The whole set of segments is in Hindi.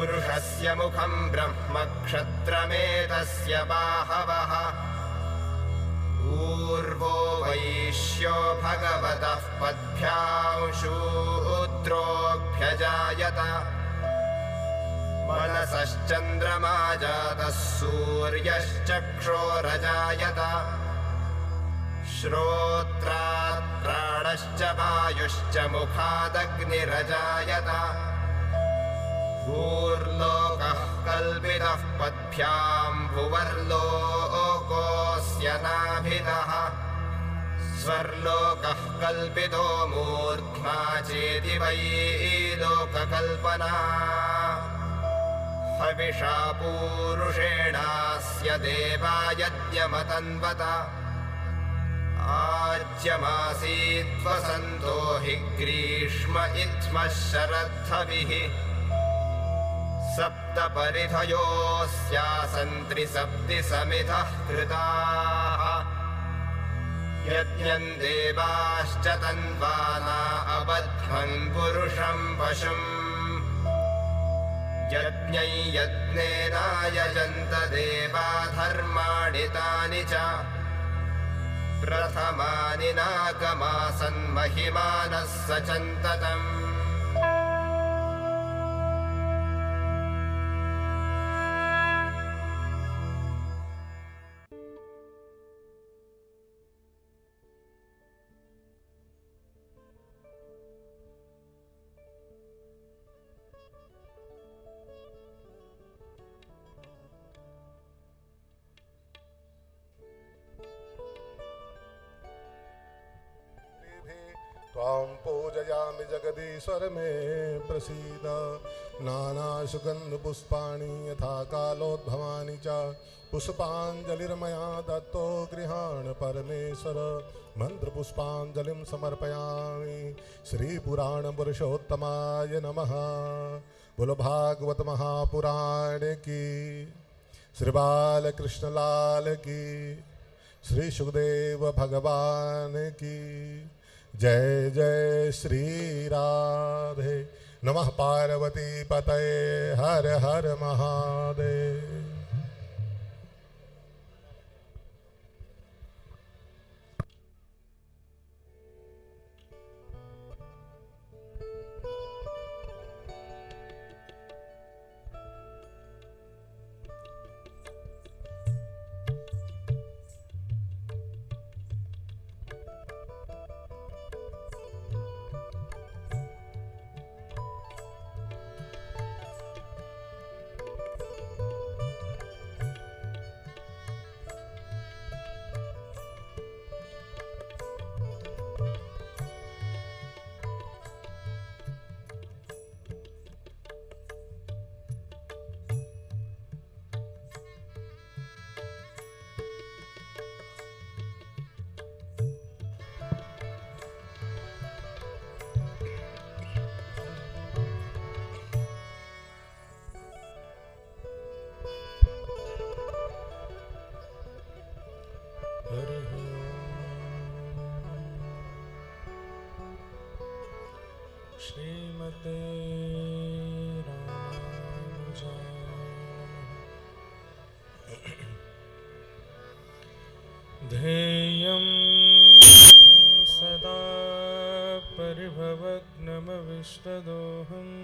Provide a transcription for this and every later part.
पुरुषस्य मुखं ब्रह्म क्षत्रमेतस्य बाहवः ऊर्वो वैश्यो भगवतः पद्भ्यां शूद्रोऽभ्यजायत मनसश्चन्द्रमा जातः सूर्यश्चक्षोरजायत श्रोत्रात् प्राणश्च वायुश्च मुखादग्निरजायत भूर्लोकः कल्पितः पद्भ्यां भुवर्लोकोऽस्य नाभितः स्वर्लोकः कल्पितो मूर्ध्ना चेति वै लोककल्पना हविषा पूरुषेणास्य देवायज्ञमतन्वत आज्यमासीद्वसन्तो हि ग्रीष्म इत्थमः शरद्धविः सप्त परिधयोऽस्यासन् त्रिसप्ति समिधः कृताः यज्ञं देवाश्च तन्वाना अबध्वन् पुरुषं पशुम् यज्ञै यज्ञेनायजन्त देवा धर्माणि तानि च प्रथमानि नागमासन् महिमानः सचन्ततम् त्वां पूजयामि जगदीश्वर मे प्रसीद नानासुगन्धपुष्पाणि यथा कालोद्भवानि च पुष्पाञ्जलिर्मया दत्तो गृहाण परमेश्वर मन्त्रपुष्पाञ्जलिं समर्पयामि श्रीपुराणपुरुषोत्तमाय नमः। बोलो भागवत महापुराण की, श्री बालकृष्णलाल की, श्री सुखदेव भगवान की जय जय श्री राधे। नमः पार्वती पतये हर हर महादेव। श्रीमते रामानुजाय ध्येयं सदा परिभवग्नमविष्टदोहम्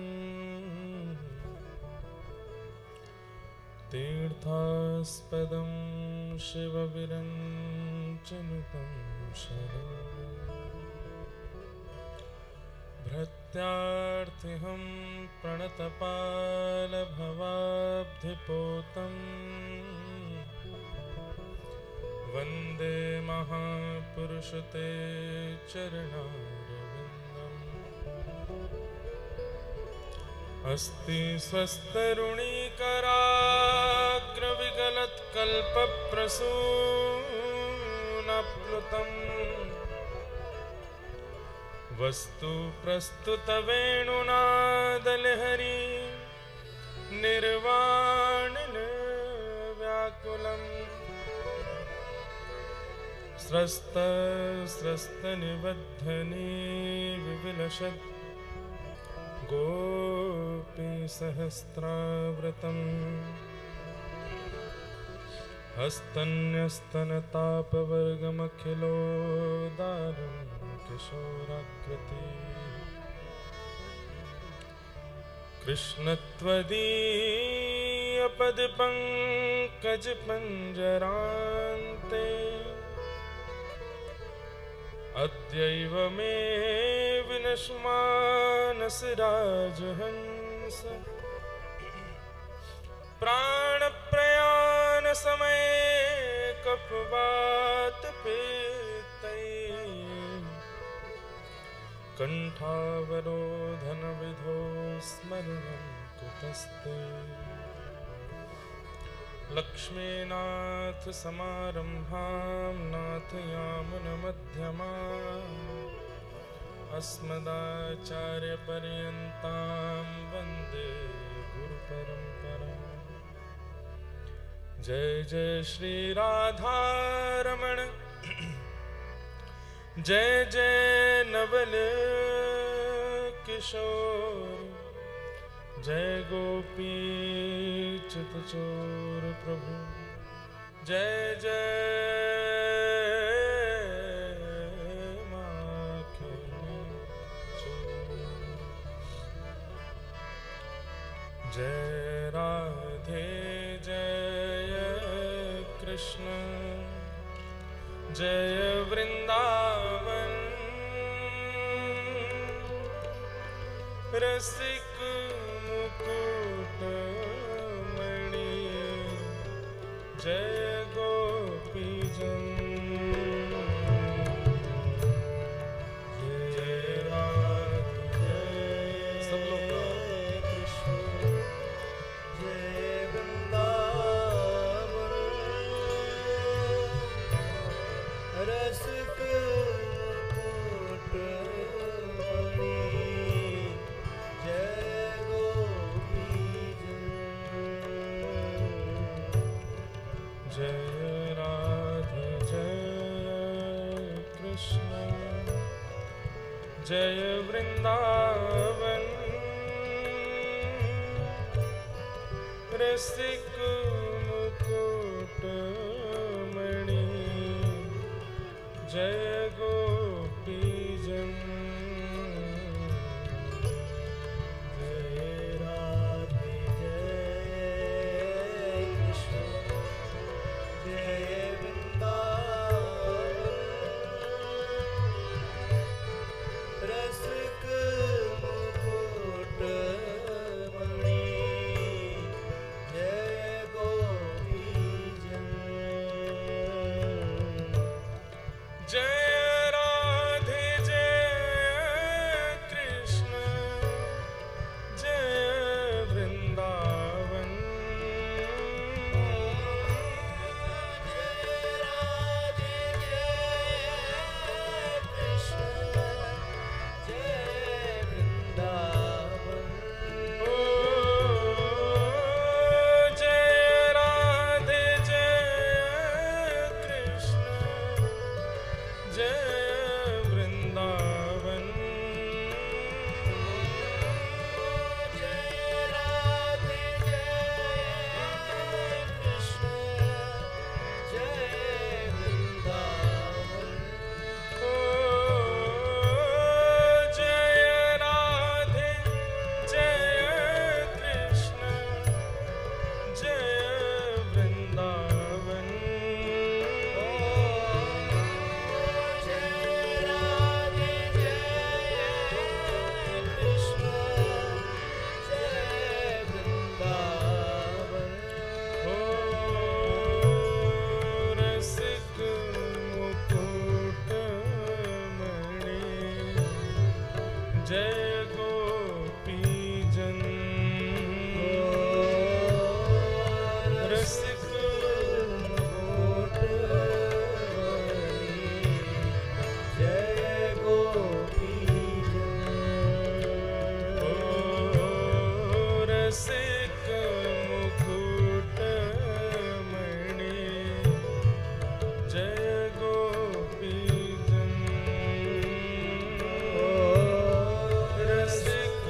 तीर्थास्पदं शिवविरञ्चनुतं शरणम् भृत्यार्थिहं प्रणतपालभवाब्धिपोतम् वन्दे महापुरुषते चरणारविन्दम्। अस्ति स्वस्तरुणीकराग्रविगलत्कल्पप्रसूनप्लुतम् वस्तु प्रस्तुतवेणुनादलहरी निर्वाणव्याकुलम् स्रस्तनिबद्धनी विविलसत् गोपी सहस्रावृतम् हस्तन्यस्तनतापवर्गमखिलोदारं किशोराकृति कृष्णत्वदीयपदपङ्कजपञ्जरान्ते अद्यैव मे विनश्मानसराजहंस प्राणप्रयाण समये कफवातपित्तैः कंठावरोधन विधो स्मरणं कुतस्ते लक्ष्मीनाथ समारंभां नाथयामुनमध्यमाम् अस्मदाचार्यपर्यन्तां वन्दे गुरुपरम्पराम्। जय जय श्री राधारमण जय जय नवल किशोर जय गोपी चितचोर प्रभु जय जय माखन चोर। जय राधे जय कृष्ण जय वृंदावन रसिक मुकुट मणि जय गोपीजन जय राधे सब लोग कृष्ण जय वृंदावन रसिक मुकुट मणि जय गोपीजन जय राधे जय कृष्ण जय वृंदावन रसिक मुकुट मणि जय गोपीजन जय राधे जय कृष्ण जय वृंदावन रसिक मुकुट मणि जय गोपीजन जय राधे जय कृष्ण जय वृंदावन जय राधे जय कृष्ण जय वृंदावन ओ जय राधे जय कृष्ण जय वृंदावन जय राधे जय कृष्ण जय वृंदावन ओ जय राधे जय कृष्ण जय वृंदावन जय राधे जय कृष्ण जय वृंदावन ओ रसिक मुकुट मणि जय गोपीजन रसिक मुकुट मणि जय गोपीजन ओ रसिक मुकुट मणि जय गोपीजन रसिक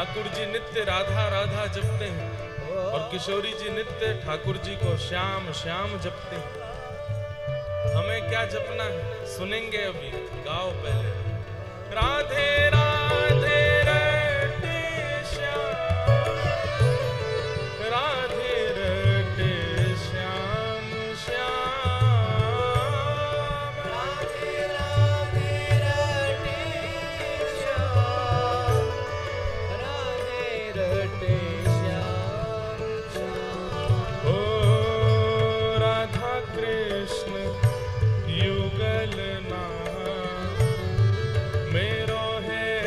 ठाकुर जी नित्य राधा राधा जपते हैं और किशोरी जी नित्य ठाकुर जी को श्याम श्याम जपते हैं। हमें क्या जपना है सुनेंगे अभी, गाओ पहले। राधे राधे रटे श्याम, राधे रटे श्याम श्याम, राधे राधे रटे श्याम, राधे रटे श्याम श्याम। ओ राधा कृष्ण युगल नाम, मेरो है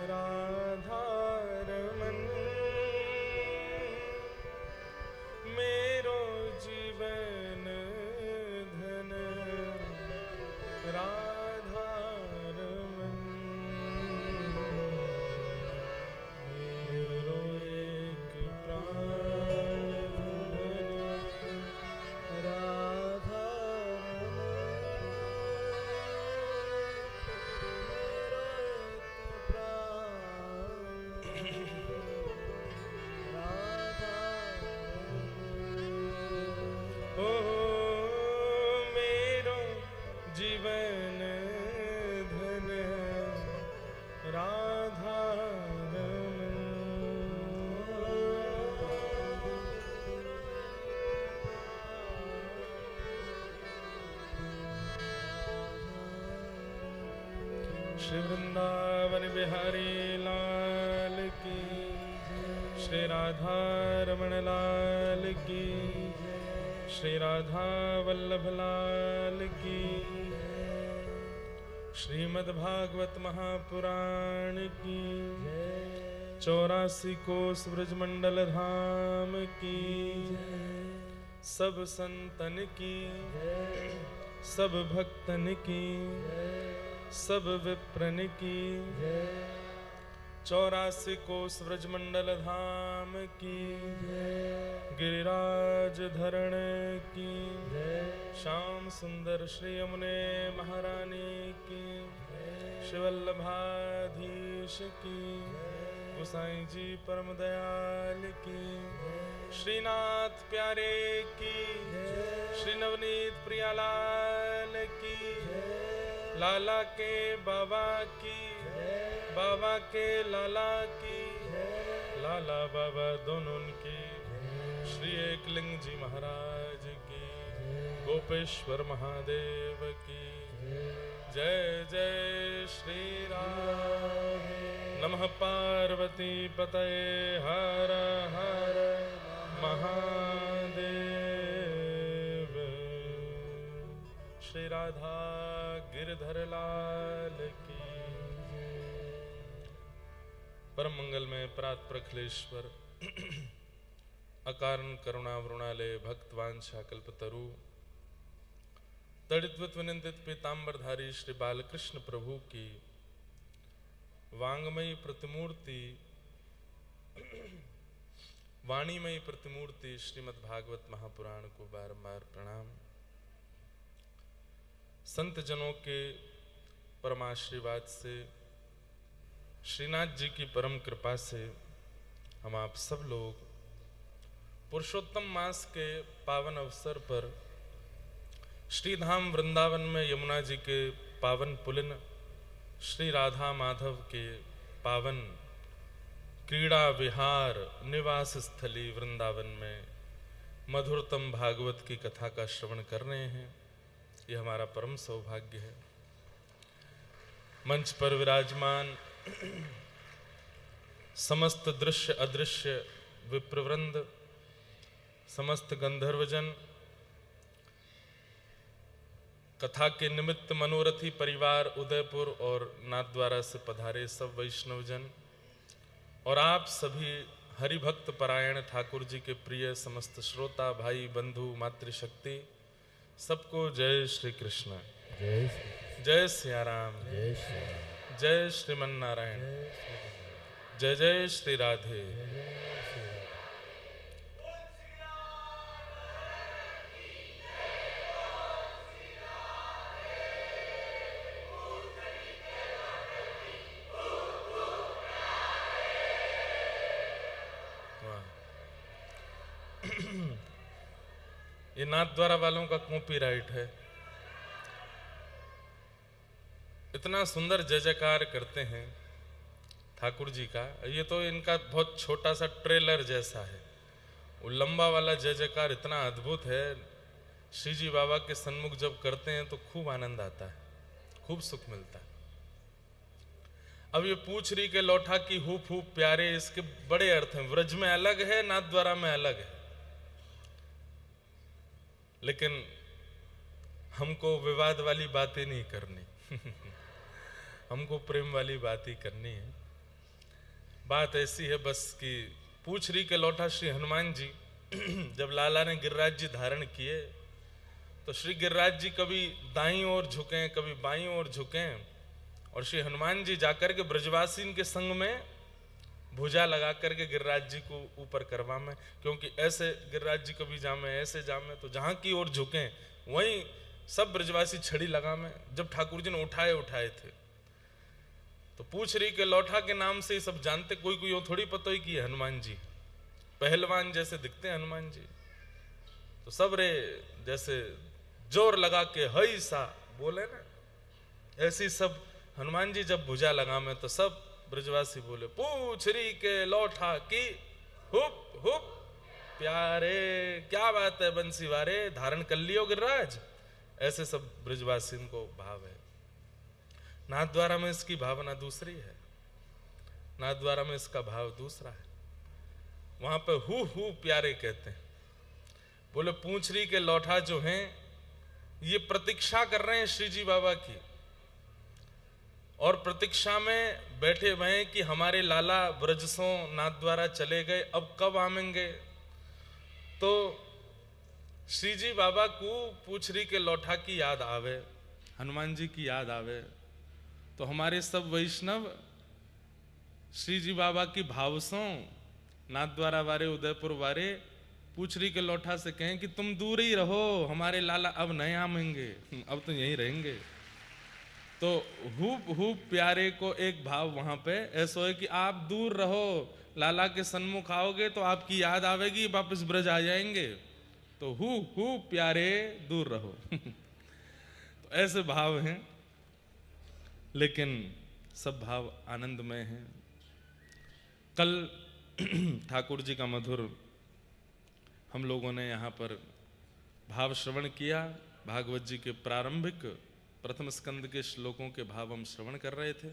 राधारमन मेरो जीवन धन राधारमन मेरो एक प्राण धन ओ मेरो जीवन धन श्री वृंदावन बिहारी लाल की, श्री राधा रमण लाल की, श्री राधा वल्लभ लाल की, श्रीमद्भागवत महापुराण की, 84 कोस ब्रजमंडल धाम की, सब संतन की, सब भक्तन की, सब विप्रन की, 84 कोस ब्रजमंडल धाम की, गिरिराज धरण की, श्याम सुंदर श्री यमुने महारानी की, शिवल्लभाधीश की, गोसाई जी परम दयाल की, श्रीनाथ प्यारे की, श्री नवनीत प्रियालाल की, लाला के बाबा की, बाबा के लाला की, लाला बाबा दोनों की, श्री एकलिंग जी महाराज की, गोपेश्वर महादेव की, जय जय श्री राम। नमः पार्वती पतये हर हर महादेव। श्री राधा गिरधर लाल की। परम मंगल में प्रात प्रखलेश्वर अकारण करुणा वृणालय भक्तवांछा कल्पतरु तड़ित्वत विनिंदित पीतांबरधारी श्री बालकृष्ण प्रभु की वांगमयी प्रतिमूर्ति वाणीमयी प्रतिमूर्ति श्रीमद् भागवत महापुराण को बारंबार प्रणाम। संत जनों के परमाशीर्वाद से, श्रीनाथ जी की परम कृपा से हम आप सब लोग पुरुषोत्तम मास के पावन अवसर पर श्रीधाम वृंदावन में यमुना जी के पावन पुलिन श्री राधा माधव के पावन क्रीड़ा विहार निवास स्थली वृंदावन में मधुरतम भागवत की कथा का श्रवण कर रहे हैं। यह हमारा परम सौभाग्य है। मंच पर विराजमान समस्त दृश्य अदृश्य विप्रवृंद, समस्त गंधर्वजन, कथा के निमित्त मनोरथी परिवार उदयपुर और नाथद्वारा से पधारे सब वैष्णवजन और आप सभी हरिभक्त परायण ठाकुर जी के प्रिय समस्त श्रोता भाई बंधु मातृशक्ति, सबको जय श्री कृष्ण, जय सिया राम, जय श्रीमन नारायण, जय जय श्री राधे। ये नाथद्वारा वालों का कॉपीराइट है। इतना सुंदर जय जयकार करते हैं ठाकुर जी का। ये तो इनका बहुत छोटा सा ट्रेलर जैसा है। वो लंबा वाला जय जयकार इतना अद्भुत है। श्री जी बाबा के सन्मुख जब करते हैं तो खूब आनंद आता है, खूब सुख मिलता है। अब ये पूछ रही के लौठा की हुप हुप प्यारे, इसके बड़े अर्थ हैं। व्रज में अलग है, नाथद्वारा में अलग है। लेकिन हमको विवाद वाली बातें नहीं करनी हमको प्रेम वाली बात ही करनी है। बात ऐसी है बस कि पूछ रही के लौटा श्री हनुमान जी जब लाला ने गिरिराज जी धारण किए तो श्री गिरिराज जी कभी दाईं ओर झुके, कभी बाईं ओर झुके, और श्री हनुमान जी जाकर के ब्रजवासी के संग में भुजा लगा करके गिरिराज जी को ऊपर करवा में, क्योंकि ऐसे गिरिराज जी कभी जामे ऐसे जामे, तो जहाँ की ओर झुके वहीं सब ब्रजवासी छड़ी लगा में। जब ठाकुर जी ने उठाए थे तो पूछ रही के लौठा के नाम से ही सब जानते, कोई कोई थोड़ी पता ही कि हनुमान जी पहलवान जैसे दिखते हैं हनुमान जी, तो सब रे जैसे जोर लगा के हई सा बोले ना, ऐसी सब हनुमान जी जब भुजा लगा में तो सब ब्रजवासी बोले पूछ रही के लौठा की हुप हुप प्यारे, क्या बात है बंसी वारे, धारण कर लियो गिरिराज, ऐसे सब ब्रजवासी को भाव है। नाथद्वारा में इसकी भावना दूसरी है, नाथद्वारा में इसका भाव दूसरा है। वहां पे हु प्यारे कहते हैं, बोले पूंछरी के लौठा जो हैं ये प्रतीक्षा कर रहे हैं श्री जी बाबा की, और प्रतीक्षा में बैठे हुए हैं कि हमारे लाला ब्रजसों नाथद्वारा चले गए, अब कब आवेंगे। तो श्री जी बाबा को पूछरी के लौठा की याद आवे, हनुमान जी की याद आवे, तो हमारे सब वैष्णव श्री जी बाबा की भावसों नाथद्वारा वारे उदयपुर वारे पूछरी के लौठा से कहें कि तुम दूर ही रहो, हमारे लाला अब नहीं आवेंगे, अब तो यहीं रहेंगे। तो हुप प्यारे को एक भाव वहां पे ऐसा है कि आप दूर रहो, लाला के सन्मुख आओगे तो आपकी याद आवेगी, वापस ब्रज आ जाएंगे, तो हु प्यारे दूर रहो। तो ऐसे भाव हैं, लेकिन सब भाव आनंदमय हैं। कल ठाकुर जी का मधुर हम लोगों ने यहाँ पर भाव श्रवण किया, भागवत जी के प्रारंभिक प्रथम स्कंद के श्लोकों के भाव हम श्रवण कर रहे थे।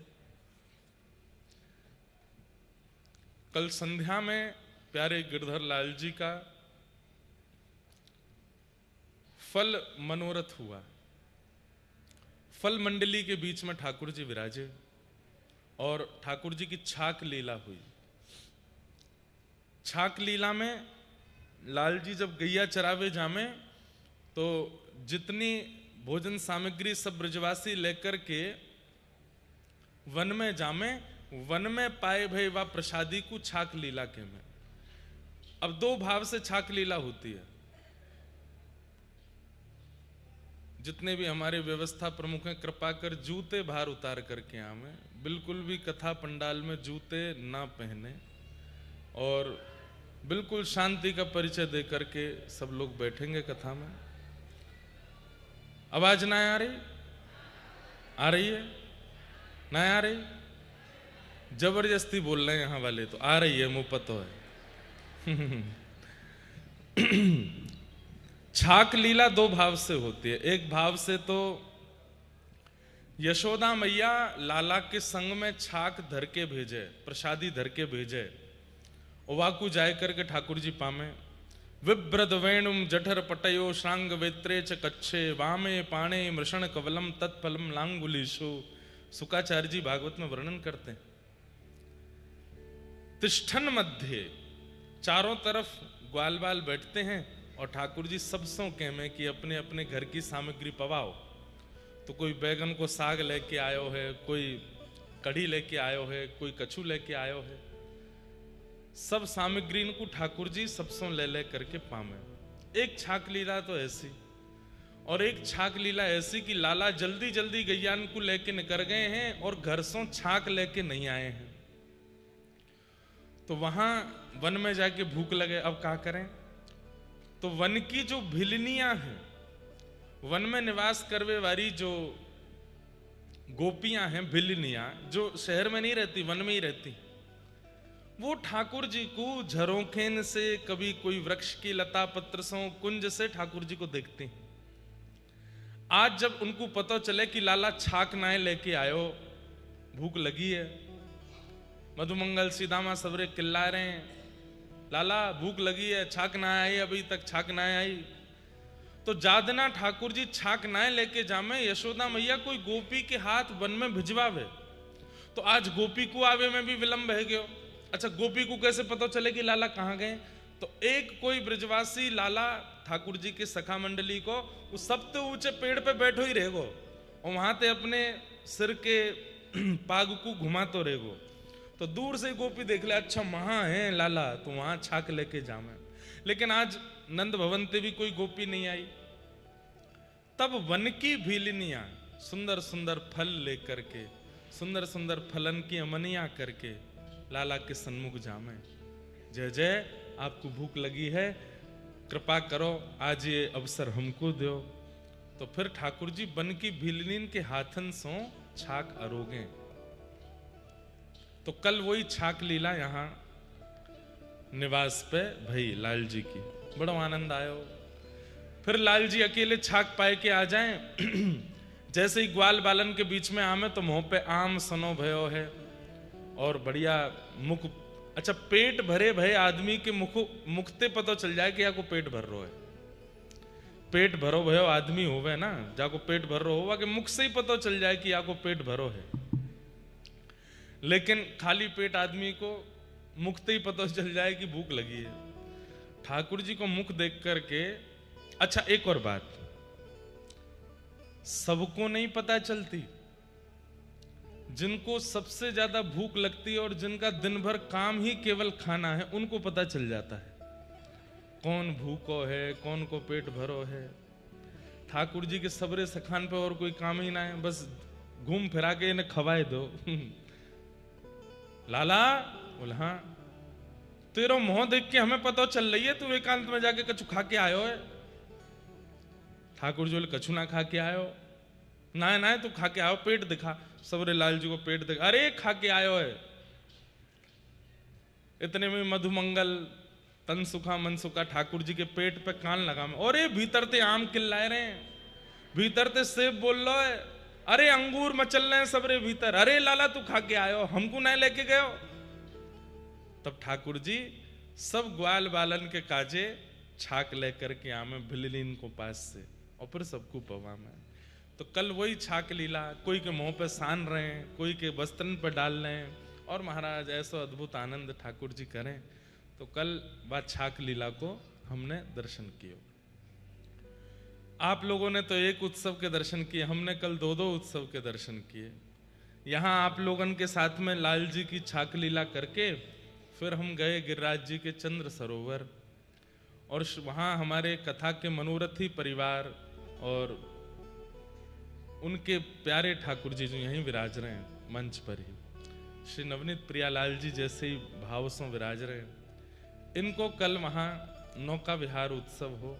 कल संध्या में प्यारे गिरधर लाल जी का फल मनोरथ हुआ, फल मंडली के बीच में ठाकुर जी विराजे और ठाकुर जी की छाक लीला हुई। छाक लीला में लाल जी जब गैया चरावे जामे तो जितनी भोजन सामग्री सब ब्रजवासी लेकर के वन में जामे, वन में पाए भय व प्रसादी को छाक लीला के में। अब दो भाव से छाक लीला होती है। जितने भी हमारे व्यवस्था प्रमुख हैं कृपा कर जूते बाहर उतार करके आवे, बिल्कुल भी कथा पंडाल में जूते ना पहने और बिल्कुल शांति का परिचय दे करके सब लोग बैठेंगे कथा में। आवाज ना आ रही? आ रही है? ना आ रही? जबरदस्ती बोल रहे हैं यहाँ वाले, तो आ रही है, मुंह पतो है। छाक लीला दो भाव से होती है। एक भाव से तो यशोदा मैया लाला के संग में छाक धर के भेजे, प्रसादी धर के भेजे, वाकू जाय करके ठाकुर जी पामे। विभ्रद वेणुम जठर पटयो श्रांग वेत्रे च कच्छे वामे पाणे मृषण कवलम तत्फलम लांगुलीशु। सुकाचार्य जी भागवत में वर्णन करते हैं। तिष्ठन मध्य, चारों तरफ ग्वाल बाल बैठते हैं और ठाकुर जी सबसों कहमे कि अपने अपने घर की सामग्री पवाओ। तो कोई बैगन को साग लेके आयो है, कोई कढ़ी लेके आयो है, कोई कछू लेके आयो है। सब सामग्री इनको ठाकुर जी सबसों ले करके पामे। एक छाक लीला तो ऐसी, और एक छाक लीला ऐसी कि लाला जल्दी जल्दी गैयान को लेके निकल गए हैं और घर से छाक लेके नहीं आए हैं। तो वहां वन में जाके भूख लगे, अब क्या करें। तो वन की जो भिलनियां हैं, वन में निवास करवे वाली जो गोपियां हैं, भिलनियां, जो शहर में नहीं रहती, वन में ही रहती, वो ठाकुर जी को झरोखेन से, कभी कोई वृक्ष की लता पत्र से, कुंज से ठाकुर जी को देखते हैं। आज जब उनको पता चले कि लाला छाक नाए लेके आयो, भूख लगी है, मधुमंगल सीधामा सबरे चिल्ला रहे हैं, लाला भूख लगी है, छाक ना आई, अभी तक छाक ना आई। तो जादना ठाकुर जी छाक नाए लेके जामे, यशोदा मैया कोई गोपी के हाथ वन में भिजवावे। तो आज गोपी को आवे में भी विलंब है गयो। अच्छा गोपी को कैसे पता चले कि लाला कहाँ गए? तो एक कोई ब्रजवासी लाला ठाकुर जी के सखा मंडली को उस सबसे ऊंचे पेड़ पे बैठो ही रहेगो और वहां ते अपने सिर के पाग को घुमा तो रहेगो। तो दूर से गोपी देख ले, अच्छा वहां है लाला, तो वहां छाक लेके जामे। लेकिन आज नंद भवन ते भी कोई गोपी नहीं आई। तब वन की भीलनियां सुंदर सुंदर फल लेकर के, सुंदर सुंदर फलन की अमनियां करके लाला के सन्मुख जामे। जय जय, आपको भूख लगी है, कृपा करो आज ये अवसर हमको दो। तो फिर ठाकुर जी बन की भीलनीन के हाथन सो छाक अरोगे। तो कल वही छाक लीला यहाँ निवास पे भई लाल जी की, बड़ा आनंद आयो। फिर लाल जी अकेले छाक पाए के आ जाएं। जैसे ही ग्वाल बालन के बीच में आमे तो मुंह पे आम सनो भयो है और बढ़िया मुख। अच्छा पेट भरे भय आदमी के मुखते पता चल जाए कि या को पेट भर रो है। पेट भरो भयो आदमी होवे ना, जाको पेट भर रो होगा कि मुख से ही पता चल जाए कि या को पेट भरो है। लेकिन खाली पेट आदमी को मुखते ही पता चल जाए कि भूख लगी है। ठाकुर जी को मुख देख करके, अच्छा एक और बात, सबको नहीं पता चलती। जिनको सबसे ज्यादा भूख लगती है और जिनका दिन भर काम ही केवल खाना है, उनको पता चल जाता है कौन भूखो है, कौन को पेट भरो है। ठाकुर जी के सबरे सखान पे और कोई काम ही ना है, बस घूम फिरा के इन्हें खवाए दो। लाला बोला हाँ, तेरा मुंह देख के हमें पता चल रही है तू एकांत में जाके कछु खा के आयो है। ठाकुर जी बोले कछु ना खा के आयो? ना ना तू खा के आओ, पेट दिखा। सबरे लाल जी को पेट दिखा, अरे खा के आयो है। इतने में मधुमंगल तन सुखा मन सुखा ठाकुर जी के पेट पे कान लगा में, अरे भीतर ते आम किल्लाए रहे हैं, भीतर ते सेब बोल लो है, अरे अंगूर मचल रहे हैं सबरे भीतर, अरे लाला तू खा के आयो, हमको नहीं लेके गयो। तब ठाकुर जी सब ग्वाल बालन के काजे छाक लेकर के आमे भिलनीन को पास से और फिर सबको पवा में। तो कल वही छाक लीला, कोई के मुंह पे सान रहे हैं, कोई के वस्त्रन पर डाल रहे हैं, और महाराज ऐसा अद्भुत आनंद ठाकुर जी करें। तो कल बात छाक लीला को हमने दर्शन किए। आप लोगों ने तो एक उत्सव के दर्शन किए, हमने कल दो दो उत्सव के दर्शन किए। यहाँ आप लोगन के साथ में लाल जी की छाक लीला करके फिर हम गए गिरिराज जी के चंद्र सरोवर, और वहाँ हमारे कथा के मनोरथी परिवार और उनके प्यारे ठाकुर जी जो यहीं विराज रहे हैं मंच पर ही, श्री नवनीत प्रियालाल जी जैसे ही भाव से विराज रहे हैं। इनको कल वहां नौका विहार उत्सव हो,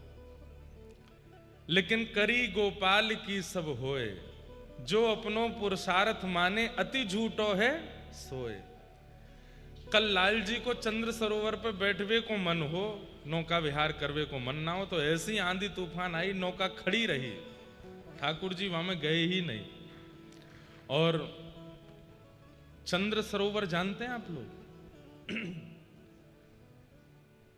लेकिन करी गोपाल की सब होए, जो अपनों पुरुषार्थ माने अति झूठो है सोए। कल लाल जी को चंद्र सरोवर पर बैठवे को मन हो, नौका विहार करवे को मन ना हो, तो ऐसी आंधी तूफान आई, नौका खड़ी रही, ठाकुर जी वहां में गए ही नहीं। और चंद्र सरोवर जानते हैं आप लोग?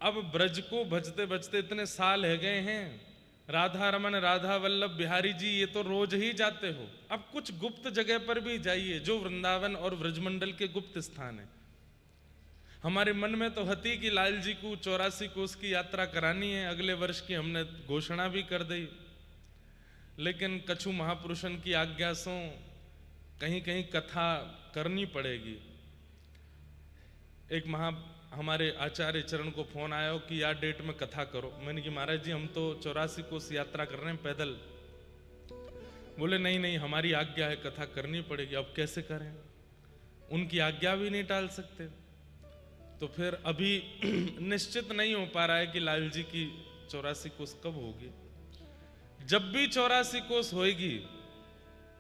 अब ब्रज को भजते भजते इतने साल है गए हैं, राधा रमन राधा वल्लभ बिहारी जी ये तो रोज ही जाते हो। अब कुछ गुप्त जगह पर भी जाइए जो वृंदावन और ब्रजमंडल के गुप्त स्थान है। हमारे मन में तो हती कि लाल जी को 84 कोस की यात्रा करानी है, अगले वर्ष की हमने घोषणा भी कर दी। लेकिन कछु महापुरुषन की आज्ञा से कहीं कहीं कथा करनी पड़ेगी। एक हमारे आचार्य चरण को फोन आया कि यार डेट में कथा करो। मैंने कि महाराज जी हम तो 84 कोस यात्रा कर रहे हैं पैदल। बोले नहीं नहीं हमारी आज्ञा है, कथा करनी पड़ेगी। अब कैसे करें, उनकी आज्ञा भी नहीं टाल सकते। तो फिर अभी निश्चित नहीं हो पा रहा है कि लाल जी की 84 कोस कब होगी। जब भी 84 कोस होगी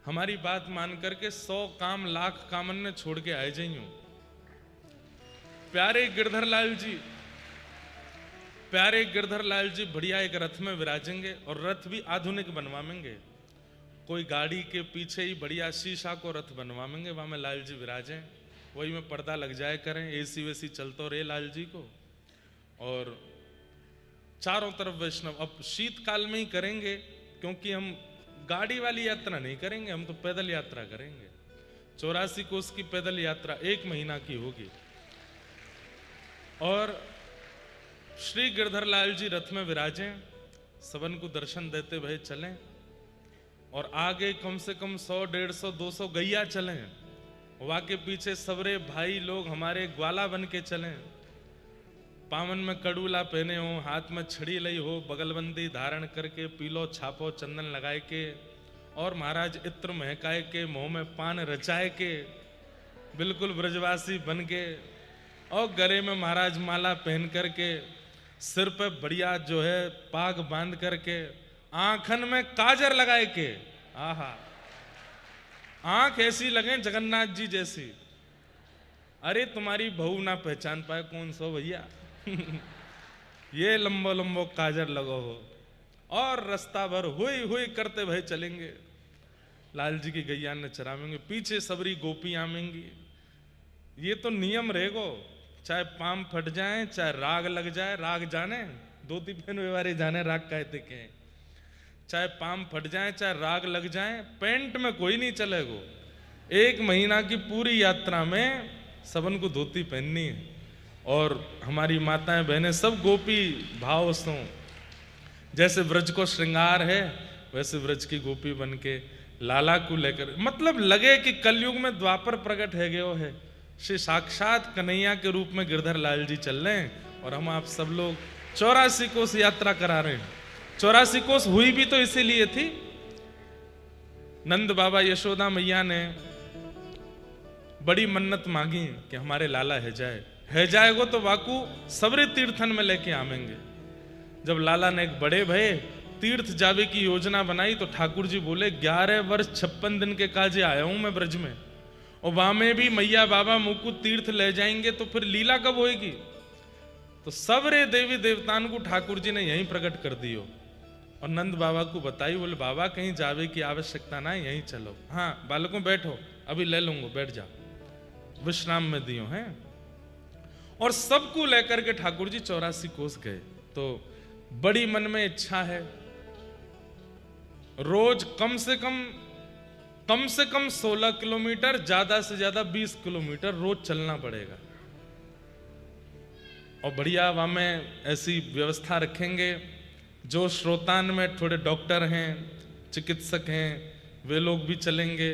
हमारी बात मान करके 100 काम लाख कामन ने छोड़ के आए जाइयो। प्यारे गिरधर लाल जी बढ़िया एक रथ में विराजेंगे और रथ भी आधुनिक बनवाएंगे। कोई गाड़ी के पीछे ही बढ़िया शीशा को रथ बनवाएंगे, वहां में लाल जी विराजें, वही में पर्दा लग जाए करें, एसी वेसी चलते रहे लाल जी को, और चारों तरफ वैष्णव। अब शीतकाल में ही करेंगे क्योंकि हम गाड़ी वाली यात्रा नहीं करेंगे, हम तो पैदल यात्रा करेंगे। 84 कोस की पैदल यात्रा 1 महीना की होगी। और श्री गिरधर लाल जी रथ में विराजें, सबन को दर्शन देते भय चलें, और आगे कम से कम 100, 150, 200 गैया चलें, वहाँ के पीछे सबरे भाई लोग हमारे ग्वाला बन के चलें, पावन में कड़ूला पहने हो, हाथ में छड़ी लई हो, बगलबंदी धारण करके, पीलो छापो चंदन लगाए के, और महाराज इत्र महकाए के, मुंह में पान रचाए के, बिल्कुल ब्रजवासी बन के, और गले में महाराज माला पहन करके, सिर पे बढ़िया जो है पाग बांध करके, आंखन में काजर लगाए के, आहा आंख ऐसी लगे जगन्नाथ जी जैसी, अरे तुम्हारी बहू ना पहचान पाए कौन सो भैया ये लंबो लंबो काजर लगो हो, और रास्ता भर हुई हुई करते भय चलेंगे, लाल जी की गैया ने चरावेंगे, पीछे सबरी गोपी आवेंगी। ये तो नियम रहेगो, चाहे पाम फट जाए, चाहे राग लग जाए, राग जाने धोती पहन व्यवहारे जाने राग कहते के, चाहे पाम फट जाए, चाहे राग लग जाए, पेंट में कोई नहीं चलेगो। 1 महीना की पूरी यात्रा में सबन को धोती पहननी है, और हमारी माताएं बहनें सब गोपी भाव सो, जैसे व्रज को श्रृंगार है वैसे व्रज की गोपी बन के लाला को लेकर, मतलब लगे कि कलयुग में द्वापर प्रकट है गयो है, श्री साक्षात कन्हैया के रूप में गिरधर लाल जी चल रहे हैं, और हम आप सब लोग 84 कोस यात्रा करा रहे हैं। 84 कोस हुई भी तो इसीलिए थी, नंद बाबा यशोदा मैया ने बड़ी मन्नत मांगी कि हमारे लाला है जाएगो तो वाकू सबरे तीर्थन में लेके आवेंगे। जब लाला ने एक बड़े भये तीर्थ जावे की योजना बनाई तो ठाकुर जी बोले 11 वर्ष 56 दिन के काजे आया हूं मैं ब्रज में, और वहां में भी मैया बाबा मुझको तीर्थ ले जाएंगे तो फिर लीला कब होएगी। तो सबरे देवी देवतान को ठाकुर जी ने यहीं प्रकट कर दियो, और नंद बाबा को बताई, बोले बाबा कहीं जावे की आवश्यकता ना, यहीं चलो। हाँ बालकों बैठो, अभी ले लूंगा, बैठ जाओ, विश्राम में दियो हैं। और सबको लेकर के ठाकुर जी 84 कोस गए। तो बड़ी मन में इच्छा है, रोज कम से कम 16 किलोमीटर, ज्यादा से ज्यादा 20 किलोमीटर रोज चलना पड़ेगा। और बढ़िया वहां में ऐसी व्यवस्था रखेंगे, जो श्रोतान में थोड़े डॉक्टर हैं, चिकित्सक हैं, वे लोग भी चलेंगे।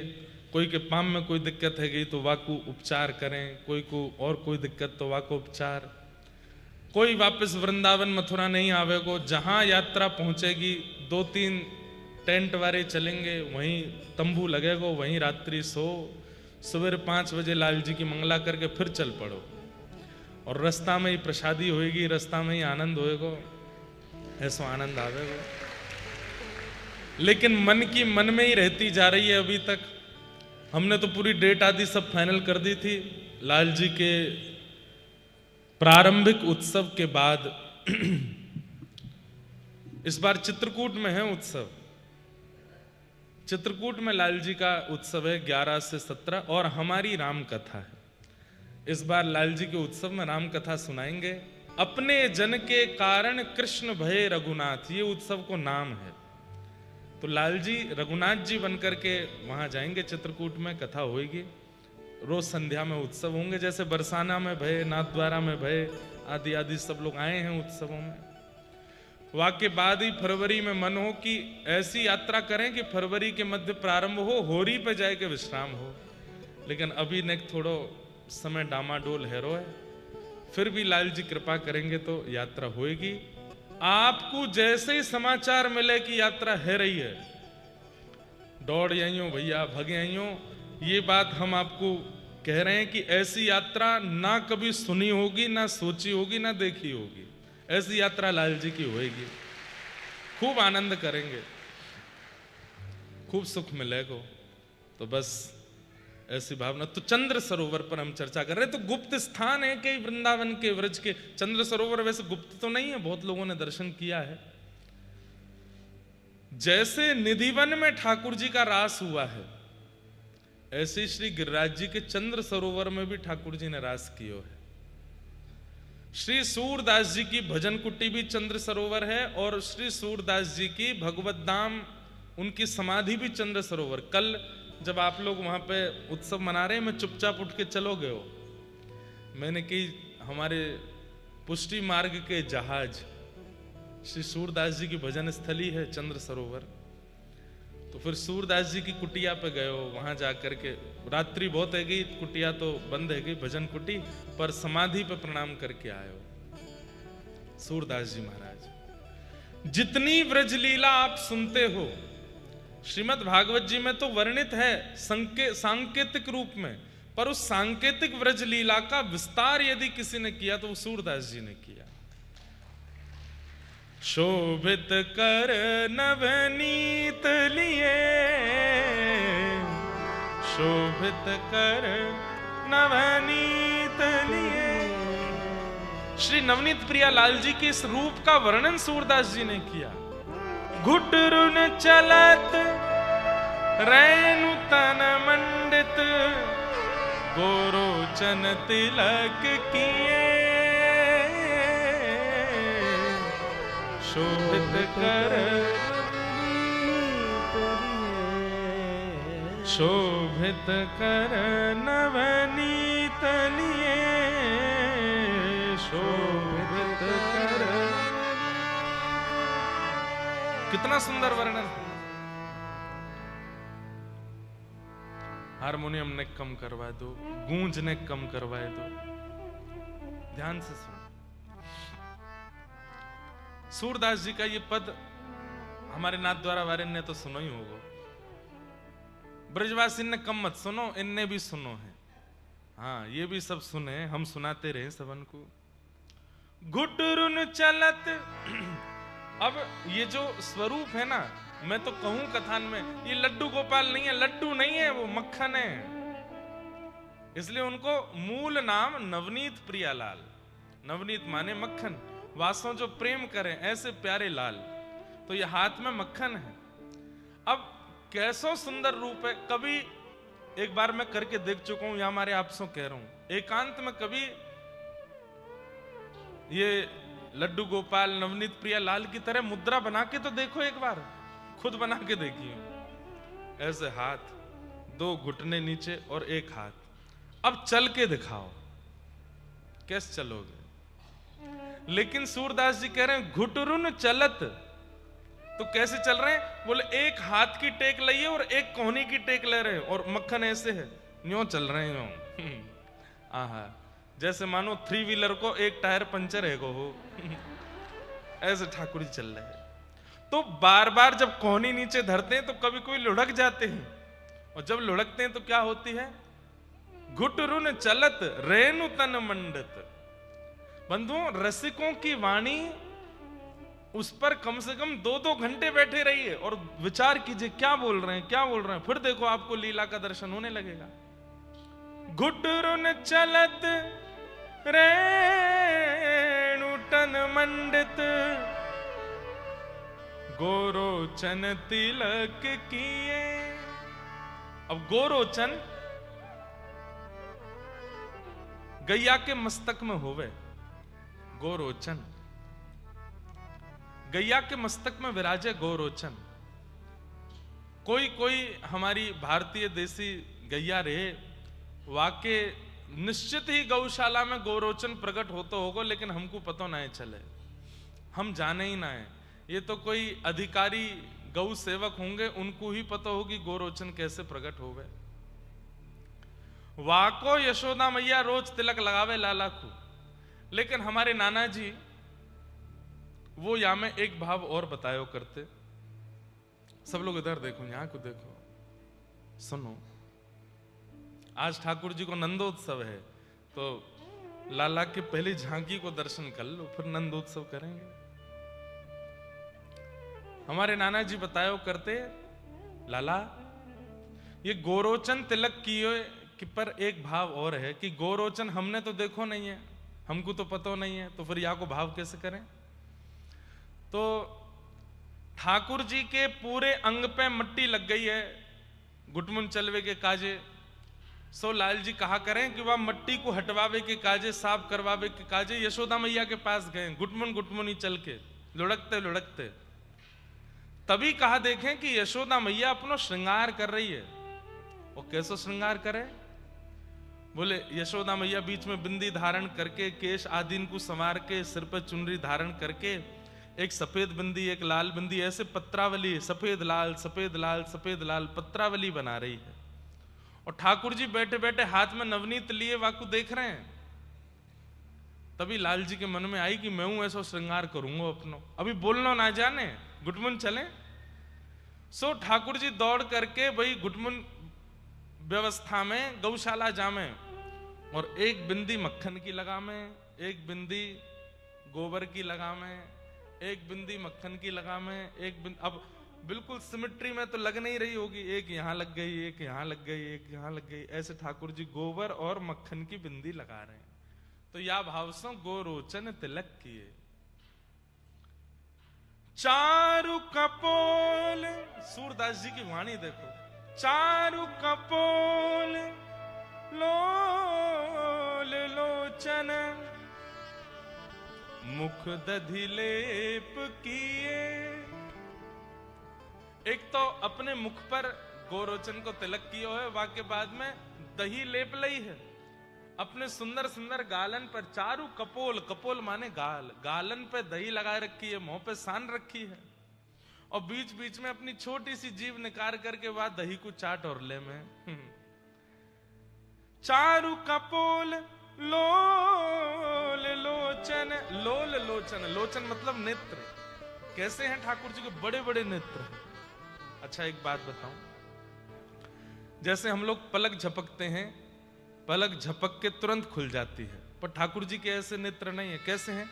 कोई के पाम में कोई दिक्कत है गई तो वाकू उपचार करें, कोई को और कोई दिक्कत तो वाको उपचार। कोई वापस वृंदावन मथुरा नहीं आवेगो, जहां यात्रा पहुंचेगी 2-3 टेंट वाले चलेंगे, वहीं तंबू लगेगो, वहीं रात्रि सो, सुबह 5 बजे लाल जी की मंगला करके फिर चल पड़ो, और रास्ता में ही प्रसादी होएगी, रास्ता में ही आनंद होएगो, ऐसा आनंद आवेगो। लेकिन मन की मन में ही रहती जा रही है अभी तक। हमने तो पूरी डेट आदि सब फाइनल कर दी थी। लाल जी के प्रारंभिक उत्सव के बाद इस बार चित्रकूट में है उत्सव। चित्रकूट में लाल जी का उत्सव है 11 से 17, और हमारी राम कथा है। इस बार लाल जी के उत्सव में राम कथा सुनाएंगे। अपने जन के कारण कृष्ण भये रघुनाथ, ये उत्सव को नाम है। तो लाल जी रघुनाथ जी बनकर के वहां जाएंगे, चित्रकूट में कथा होगी। रोज संध्या में उत्सव होंगे, जैसे बरसाना में भय, नाथद्वारा में भय आदि आदि सब लोग आए हैं उत्सवों में। वाक्य बाद ही फरवरी में मन हो कि ऐसी यात्रा करें कि फरवरी के मध्य प्रारंभ हो, होरी पे जाए के विश्राम हो। लेकिन अभी ने थोड़ो समय डामाडोल हैरो है, फिर भी लाल जी कृपा करेंगे तो यात्रा होएगी। आपको जैसे ही समाचार मिले कि यात्रा है रही है, दौड़ आइयो भैया, भगे आइयो। ये बात हम आपको कह रहे हैं कि ऐसी यात्रा ना कभी सुनी होगी, ना सोची होगी, ना देखी होगी। ऐसी यात्रा लाल जी की होएगी, खूब आनंद करेंगे, खूब सुख मिलेगा। तो बस ऐसी भावना। तो चंद्र सरोवर पर हम चर्चा कर रहे हैं। तो गुप्त स्थान है कि वृंदावन के व्रज के चंद्र सरोवर वैसे गुप्त तो नहीं है, बहुत लोगों ने दर्शन किया है। जैसे निधिवन में ठाकुर जी का रास हुआ है, ऐसे श्री गिरिराज जी के चंद्र सरोवर में भी ठाकुर जी ने रास किया है। श्री सूरदास जी की भजन कुटी भी चंद्र सरोवर है, और श्री सूरदास जी की भगवत धाम उनकी समाधि भी चंद्र सरोवर। कल जब आप लोग वहां पे उत्सव मना रहे हैं, मैं चुपचाप उठ के चलो गए हो। मैंने कि हमारे पुष्टि मार्ग के जहाज श्री सूरदास जी की भजन स्थली है चंद्र सरोवर। तो फिर सूरदास जी की कुटिया पे गए हो, वहां जाकर के रात्रि बहुत है गई, कुटिया तो बंद है गई भजन कुटी, पर समाधि पे प्रणाम करके आए हो सूरदास जी महाराज। जितनी व्रजलीला आप सुनते हो श्रीमद् भागवत जी में तो वर्णित है सांकेतिक रूप में, पर उस सांकेतिक व्रजलीला का विस्तार यदि किसी ने किया तो वो सूरदास जी ने किया। शोभित कर नवनीत लिए, शोभित कर नवनीत लिए। श्री नवनीत प्रिया लाल जी के इस रूप का वर्णन सूरदास जी ने किया। घुटरुन चलत रैनु तन मंडित, गोरोचन तिलक किए। शोभित कर, शोभित कर नवनीत लिए, शोभित कर। कितना सुंदर वर्णन। हारमोनियम ने कम करवा दो, गूंज ने कम करवाए दो। ध्यान से सुनो। सूरदास जी का ये पद हमारे नाथ द्वारा वारिन ने तो सुनो ही होगा। ब्रजवासी ने कम मत सुनो, इनने भी सुनो है। हाँ, ये भी सब सुने, हम सुनाते रहे सबन को। घुटरुन चलत। अब ये जो स्वरूप है ना, मैं तो कहूं कथान में, ये लड्डू गोपाल नहीं है, लड्डू नहीं है, वो मक्खन है। इसलिए उनको मूल नाम नवनीत प्रियालाल। नवनीत माने मक्खन, वासों जो प्रेम करें ऐसे प्यारे लाल। तो ये हाथ में मक्खन है। अब कैसो सुंदर रूप है। कभी एक बार मैं करके देख चुका हूं, या हमारे आपसों कह रहा हूं, एकांत में कभी ये लड्डू गोपाल नवनीत प्रिया लाल की तरह मुद्रा बना के तो देखो, एक बार खुद बना के देखिए। ऐसे हाथ, दो घुटने नीचे और एक हाथ। अब चल के दिखाओ, कैसे चलोगे? लेकिन सूरदास जी कह रहे हैं घुटरुन चलत। तो कैसे चल रहे हैं? बोले एक हाथ की टेक लिए और एक कोहनी की टेक ले रहे हैं, और मक्खन ऐसे है, यूं चल रहे हैं यूं। आहा, जैसे मानो 3 व्हीलर को एक टायर पंचर है को हो। ऐसे ठाकुर जी चल रहे हैं। तो बार बार जब कोहनी नीचे धरते हैं तो कभी कोई लुढ़क जाते हैं, और जब लुढ़कते हैं तो क्या होती है? घुटरुन चलत रेणु तन मंडित। बंधुओं, रसिकों की वाणी उस पर कम से कम 2-2 घंटे बैठे रहिए और विचार कीजिए क्या बोल रहे हैं, क्या बोल रहे हैं। फिर देखो आपको लीला का दर्शन होने लगेगा। घुटरुन चलत रेणु तन मंडित, गोरोचन तिलक किए। अब गोरोचन गैया के मस्तक में होवे। गोरोचन गैया के मस्तक में विराजे गोरोचन। कोई कोई हमारी भारतीय देसी गैया रहे, वाके निश्चित ही गौशाला में गोरोचन प्रकट होता होगा, लेकिन हमको पता ना चले, हम जाने ही ना है। ये तो कोई अधिकारी गौ सेवक होंगे, उनको ही पता होगी गोरोचन कैसे प्रकट होवे। वाको यशोदा मैया रोज तिलक लगावे लाला को। लेकिन हमारे नाना जी वो या में एक भाव और बतायो करते। सब लोग इधर देखो, यहां को देखो, सुनो। आज ठाकुर जी को नंदोत्सव है, तो लाला के पहले झांकी को दर्शन कर लो, फिर नंदोत्सव करेंगे। हमारे नाना जी बतायो करते, लाला ये गोरोचन तिलक किए कि पर एक भाव और है कि गोरोचन हमने तो देखो नहीं है, हमको तो पता नहीं है, तो फिर या को भाव कैसे करें? तो ठाकुर जी के पूरे अंग पे मट्टी लग गई है गुटमुन चलवे के काजे। सो लाल जी कहा करें कि वह मट्टी को हटवावे के काजे, साफ करवावे के काजे यशोदा मैया के पास गए, गुटमुन गुटमुनी चल के लुढ़कते लुढ़कते। तभी कहा देखें कि यशोदा मैया अपनो श्रृंगार कर रही है। और कैसो श्रृंगार करे? बोले यशोदा मैया बीच में बिंदी धारण करके, केश आदीन को संवार के, सिर पर चुनरी धारण करके, एक सफेद बिंदी एक लाल बिंदी, ऐसे पत्रावली सफेद लाल सफेद लाल सफेद लाल पत्रावली बना रही है। और ठाकुर जी बैठे बैठे हाथ में नवनीत लिए वाकु देख रहे हैं। तभी लाल जी के मन में आई कि मैं हूं ऐसा श्रृंगार करूंगा अपनो, अभी बोलना ना जाने, गुटमुन चले। सो ठाकुर जी दौड़ करके वही गुटमुन व्यवस्था में गौशाला जामे और एक बिंदी मक्खन की लगामे, एक बिंदी गोबर की लगामे, एक बिंदी मक्खन की लगामे, एक बिंदी, अब बिल्कुल सिमेट्री में तो लग नहीं रही होगी, एक यहां लग गई, एक यहां लग गई, एक यहां लग गई, ऐसे ठाकुर जी गोबर और मक्खन की बिंदी लगा रहे हैं। तो या भाव से गोरोचन तिलक किए। चारु कपोल, सूरदास जी की वाणी देखो, चारु कपोल लोल लोचन मुख दधि लेप किए। एक तो अपने मुख पर गोरोचन को तिलक किया है, वाके बाद में दही लेप लई है अपने सुंदर सुंदर गालन पर। चारु कपोल, कपोल माने गाल, गालन पे दही लगा रखी है, मुंह पे सान रखी है और बीच बीच में अपनी छोटी सी जीभ निकाल करके बाद दही को चाट और ले में। चारु कपोल लोल लोचन, लोल लोचन, लोचन मतलब नेत्र। कैसे हैं ठाकुर जी के? बड़े बड़े नेत्र हैं। अच्छा एक बात बताऊं, जैसे हम लोग पलक झपकते हैं, पलक झपक के तुरंत खुल जाती है, पर ठाकुर जी के ऐसे नेत्र नहीं है। कैसे हैं?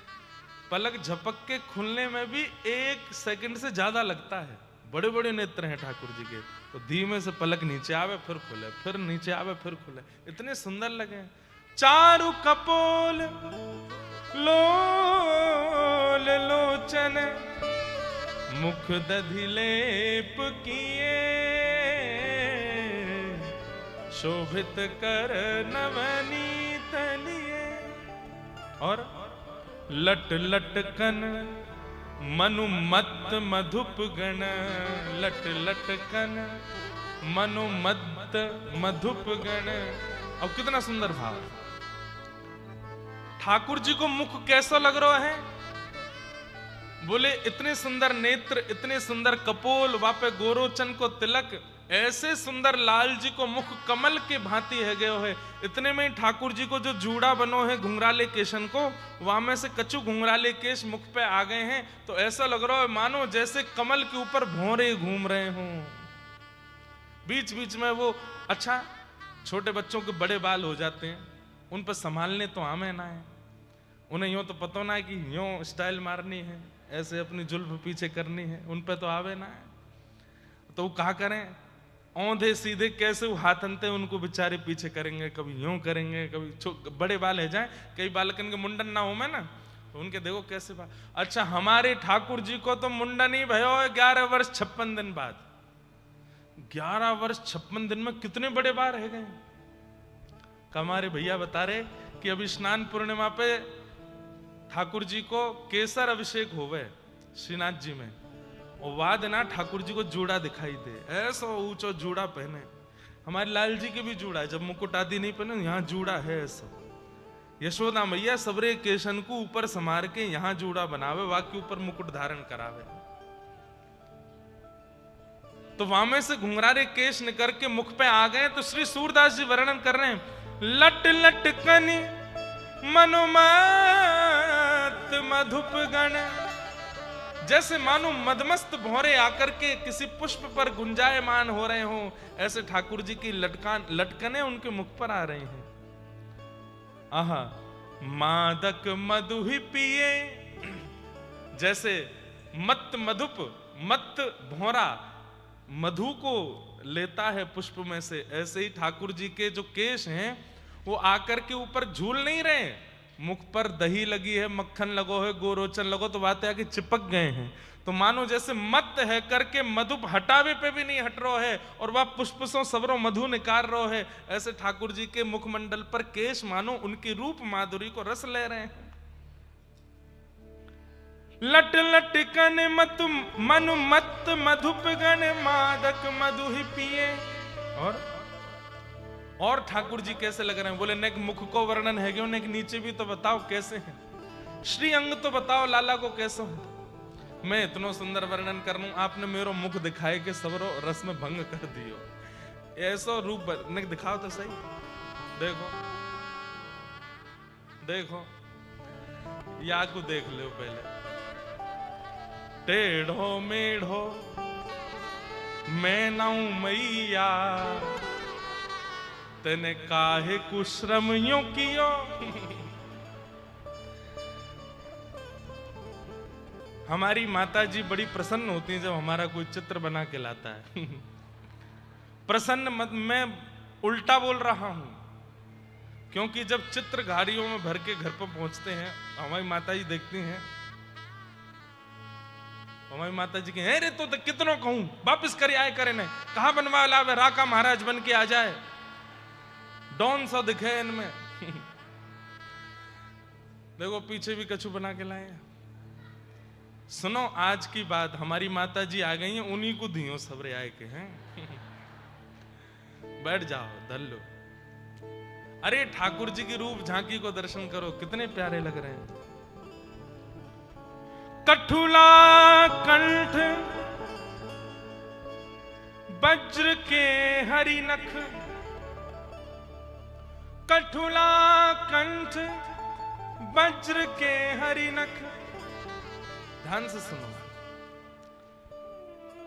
पलक झपक के खुलने में भी 1 सेकंड से ज्यादा लगता है। बड़े बड़े नेत्र हैं ठाकुर जी के। तो धीमे से पलक नीचे आवे फिर खुले, फिर नीचे आवे फिर खुले, इतने सुंदर लगे। चारु कपोल लोल लोचन मुख दधि लेप किए। शोभित कर नवनीत लिए और लट लटकन मनुमत मधुप गण, लट लटकन मनुमत मधुप गण। अब कितना सुंदर भाव। ठाकुर जी को मुख कैसा लग रहा है? बोले इतने सुंदर नेत्र, इतने सुंदर कपोल, वापे गोरोचन को तिलक, ऐसे सुंदर लाल जी को मुख कमल के भांति है गयो है। इतने में ठाकुर जी को जो जूड़ा बनो है घुंघराले केशन को, वहां में से कछु घुंघराले केश मुख पे आ गए हैं। तो ऐसा लग रहा है मानो जैसे कमल के ऊपर भौरे घूम रहे हों। बीच बीच में वो, अच्छा छोटे बच्चों के बड़े बाल हो जाते हैं, उन पर संभालने तो आमे ना है। उन्हें यूं तो पता ना है कि यूं स्टाइल मारनी है, ऐसे अपनी जुल्फ पीछे करनी है, उन पे तो आवे ना है। तो वो कहा करें, औंधे सीधे कैसे वो हाथ अंते उनको बेचारे पीछे करेंगे, कभी यूं करेंगे, कभी बड़े बाल है जाए, कई बालकन के मुंडन ना हो में ना, तो उनके देखो कैसे बाल। अच्छा हमारे ठाकुर जी को तो मुंडन ही भयो 11 वर्ष 56 दिन बाद। 11 वर्ष 56 दिन में कितने बड़े बाल रह गए। हमारे भैया बता रहे कि अभी स्नान पूर्णिमा पे ठाकुर जी को केसर अभिषेक होवे श्रीनाथ जी में, और बाद ना ठाकुर जी को जूड़ा दिखाई दे, ऐसा ऊंचा जूड़ा पहने। हमारे लाल जी के भी जूड़ा है, जब मुकुट आदि नहीं पहने यहाँ जूड़ा है ऐसा। यशोदा मैया सबरे केशन को ऊपर समार के यहाँ जूड़ा बनावे, वाके ऊपर मुकुट धारण करावे। तो वहां में से घुंघरारे केश निकल के मुख पे आ गए। तो श्री सूरदास जी वर्णन कर रहे हैं, लट लटकनी मनुमत मधुप गण, जैसे मानो मदमस्त भौरे आकर के किसी पुष्प पर गुंजायमान हो रहे हों, ऐसे ठाकुर जी की लटकने उनके मुख पर आ रही हैं। आहा मादक मधु ही पिए, जैसे मत मधुप, मत भौरा मधु को लेता है पुष्प में से, ऐसे ही ठाकुर जी के जो केश हैं वो आकर के ऊपर झूल नहीं रहे, मुख पर दही लगी है, मक्खन लगो है, गोरोचन लगो, तो बातें आके चिपक गए हैं। तो मानो जैसे मत है करके मधु हटावे पे भी नहीं हट रहा है, और वह पुष्प सो सबरो मधु निकाल रहा है। ऐसे ठाकुर जी के मुखमंडल पर केश मानो उनकी रूप माधुरी को रस ले रहे हैं। लट लटकन मत मनु मत मधुप गण मादक मधु ही पिए, और और ठाकुर जी कैसे लग रहे हैं? बोले नेक मुख को वर्णन है क्यों, नेक नीचे भी तो बताओ कैसे हैं, श्री अंग तो बताओ लाला को कैसे हो। मैं इतनो सुंदर वर्णन कर लूं, आपने मेरो मुख दिखाए के सबरो रस में भंग कर दियो। ऐसा रूप नेक दिखाओ तो सही। देखो देखो या को देख लो पहले। टेढ़ो मेढ़ो मैं नाऊ मैया, तेने काहे कुश्रम यूं कियो। हमारी माता जी बड़ी प्रसन्न होती हैं जब हमारा कोई चित्र बना के लाता है। प्रसन्न मत, मैं उल्टा बोल रहा हूं, क्योंकि जब चित्र घारियों में भर के घर पर पहुंचते हैं, हमारी माता जी देखती हैं, हमारी माता जी के रे तो कितनों कहूं वापिस करे आए करे ने, कहां बनवा लावे राका महाराज बन के आ जाए, डॉन सा दिखे इनमें। देखो पीछे भी कछु बना के लाए। सुनो आज की बात, हमारी माता जी आ गई हैं, उन्हीं को दियो सबरे आए के हैं। बैठ जाओ धर लो। अरे ठाकुर जी की रूप झांकी को दर्शन करो, कितने प्यारे लग रहे हैं। कठुला कंठ वज्र के हरि नख, कठुला कंठ वज्र के हरि नख। ध्यान से सुनो,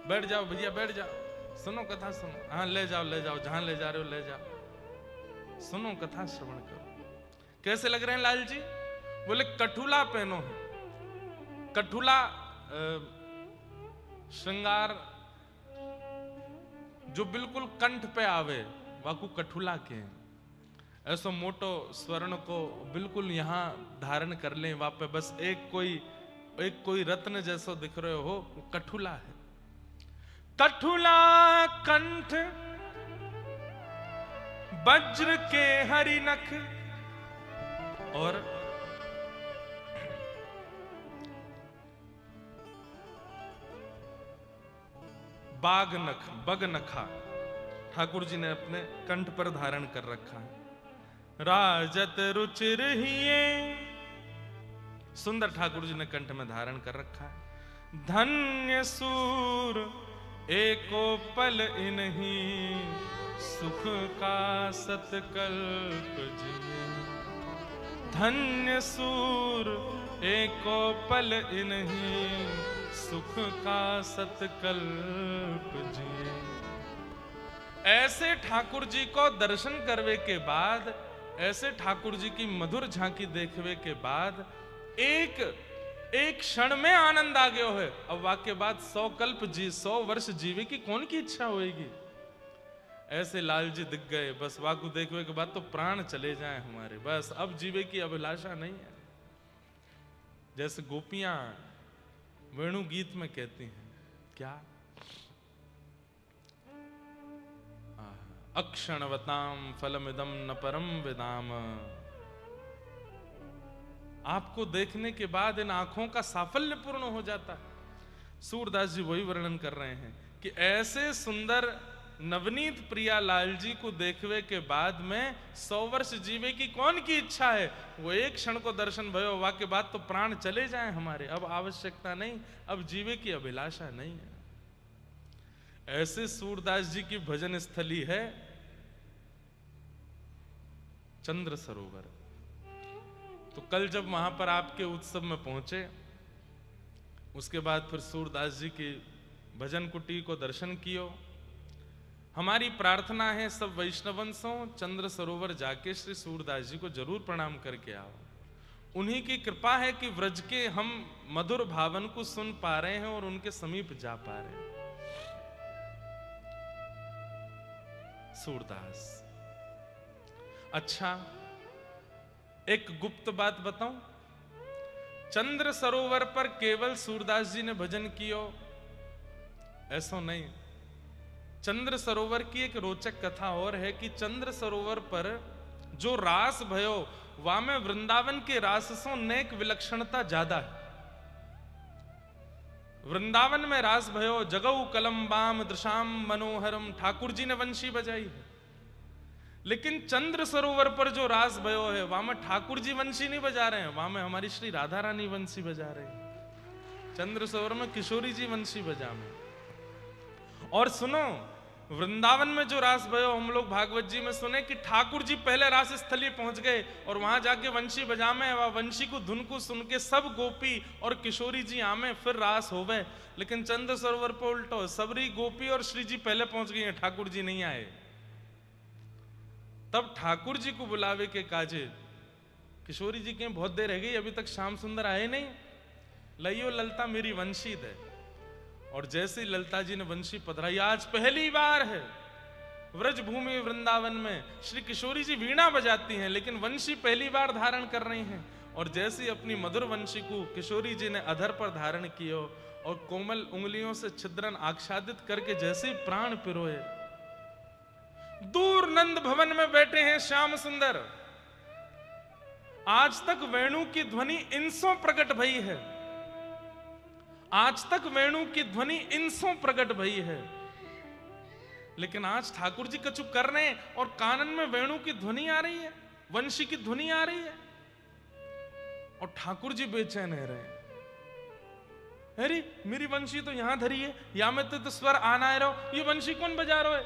बैठ जाओ भैया बैठ जाओ, सुनो कथा सुनो। हाँ ले जाओ जहां ले जा रहे हो ले जाओ, सुनो कथा श्रवण करो। कैसे लग रहे हैं लाल जी? बोले कठुला पहनो है। कठुला श्रृंगार जो बिल्कुल कंठ पे आवे वाकू कठुला के हैं। ऐसा मोटो स्वर्ण को बिल्कुल यहां धारण कर लें, वहां पे बस एक कोई रत्न जैसा दिख रहे हो, वो कठुला है। कठुला कंठ वज्र के हरि नख, और बाघ नख बग नखा ठाकुर जी ने अपने कंठ पर धारण कर रखा है। राजत रुचिर हिये, सुंदर ठाकुर जी ने कंठ में धारण कर रखा है। धन्य सूर एको पल इन्हीं, सुख का सतकल्प जिये। धन्य सूर एको पल इन्हीं, सुख का सतकल्प जिये। ऐसे ठाकुर जी को दर्शन करवे के बाद, ऐसे ठाकुर जी की मधुर झांकी देखवे के बाद एक क्षण में आनंद आ गया है। अब वाक्य बाद 100 वर्ष जीवे की कौन की इच्छा होएगी? ऐसे लाल जी दिख गए, बस वाकु देखवे के बाद तो प्राण चले जाए हमारे, बस अब जीवे की अभिलाषा नहीं है। जैसे गोपियां वेणु गीत में कहती हैं, क्या अक्षणवताम फलमिदम न परम विदाम। आपको देखने के बाद इन आंखों का साफल्य पूर्ण हो जाता है। सूरदास जी वही वर्णन कर रहे हैं कि ऐसे सुंदर नवनीत प्रिया लाल जी को देखवे के बाद में 100 वर्ष जीवे की कौन की इच्छा है? वो एक क्षण को दर्शन भयो, वा के बाद तो प्राण चले जाएं हमारे, अब आवश्यकता नहीं, अब जीवे की अभिलाषा नहीं है। ऐसे सूरदास जी की भजन स्थली है चंद्र सरोवर। तो कल जब वहां पर आपके उत्सव में पहुंचे, उसके बाद फिर सूरदास जी की भजन कुटी को दर्शन कियो। हमारी प्रार्थना है सब वैष्णवंशों चंद्र सरोवर जाके श्री सूरदास जी को जरूर प्रणाम करके आओ। उन्हीं की कृपा है कि व्रज के हम मधुर भावन को सुन पा रहे हैं और उनके समीप जा पा रहे हैं। सूरदास। अच्छा, एक गुप्त बात बताऊं, चंद्र सरोवर पर केवल सूरदास जी ने भजन कियो ऐसा नहीं। चंद्र सरोवर की एक रोचक कथा और है कि चंद्र सरोवर पर जो रास भयो वहां में वृंदावन के रास से नेक विलक्षणता ज्यादा है। वृंदावन में रास भयो जगऊ कलम्बाम दृशाम मनोहरम, ठाकुर जी ने वंशी बजाई है। लेकिन चंद्र सरोवर पर जो रास भयो है वहां में ठाकुर जी वंशी नहीं बजा रहे हैं, वहां में हमारी श्री राधा रानी वंशी बजा रहे हैं। चंद्र सरोवर में किशोरी जी वंशी बजा में। और सुनो, वृंदावन में जो रास भयो हम लोग भागवत जी में सुने कि ठाकुर जी पहले रास स्थली पहुंच गए और वहां जाके वंशी बजा में, वह वंशी को धुन को सुन के सब गोपी और किशोरी जी आमे फिर रास हो गए। लेकिन चंद्र सरोवर पर उल्टो, सबरी गोपी और श्री जी पहले पहुंच गई हैं, ठाकुर जी नहीं आए। तब ठाकुर जी को बुलावे के काजे किशोरी जी के बहुत देर रह गई, अभी तक श्याम सुंदर आए नहीं, लइयो ललता मेरी वंशी दे। और जैसे ललता जी ने वंशी पधराई, आज पहली बार है व्रज भूमि वृंदावन में श्री किशोरी जी वीणा बजाती हैं, लेकिन वंशी पहली बार धारण कर रही हैं। और जैसे अपनी मधुर वंशी को किशोरी जी ने अधर पर धारण किया और कोमल उंगलियों से छिद्रन आच्छादित करके जैसे प्राण पिरोए, दूर नंद भवन में बैठे हैं श्याम सुंदर। आज तक वेणु की ध्वनि इनसों प्रकट भई है, आज तक वेणु की ध्वनि इनसों प्रकट भई है, लेकिन आज ठाकुर जी कछु कर रहे हैं और कानन में वेणु की ध्वनि आ रही है, वंशी की ध्वनि आ रही है और ठाकुर जी बेचैन रहे हैं। अरे मेरी वंशी तो यहां धरी है, या में तो स्वर आना रहो, ये वंशी कौन बजा रहा है,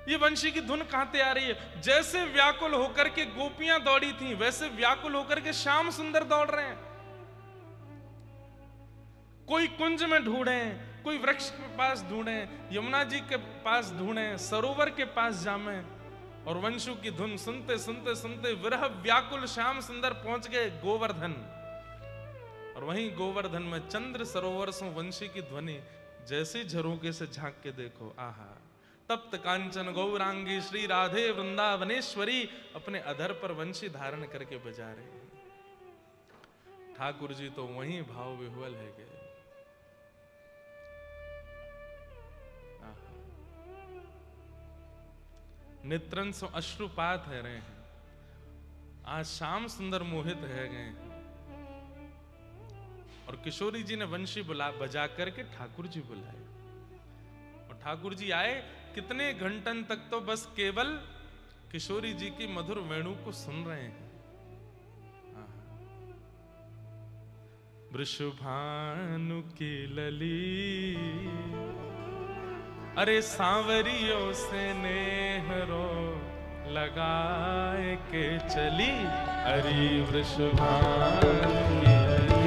ये वंशी की धुन कहां से आ रही है। जैसे व्याकुल होकर के गोपियां दौड़ी थीं, वैसे व्याकुल होकर के श्याम सुंदर दौड़ रहे हैं। कोई कुंज में ढूंढे, कोई वृक्ष के पास ढूंढे, यमुना जी के पास ढूंढे, सरोवर के पास जामे और वंशु की धुन सुनते सुनते सुनते विरह व्याकुल श्याम सुंदर पहुंच गए गोवर्धन। और वहीं गोवर्धन में चंद्र सरोवर से वंशी की ध्वनि जैसे झरोके से झांक के देखो, आहा, तप्त कांचन गौरांगी श्री राधे वृंदावनेश्वरी अपने अधर पर वंशी धारण करके बजा रहे हैं। ठाकुर जी तो वहीं भाव विह्वल है गए। नेत्रन सो अश्रुपात है रहे हैं, आज श्याम सुंदर मोहित है गए हैं। और किशोरी जी ने वंशी बजा करके ठाकुर जी बुलाए और ठाकुर जी आए। कितने घंटन तक तो बस केवल किशोरी जी की मधुर वेणु को सुन रहे हैं। वृषभानु की लली, अरे सांवरियों से नेहरो लगाए के चली, अरे वृषभानु की लली,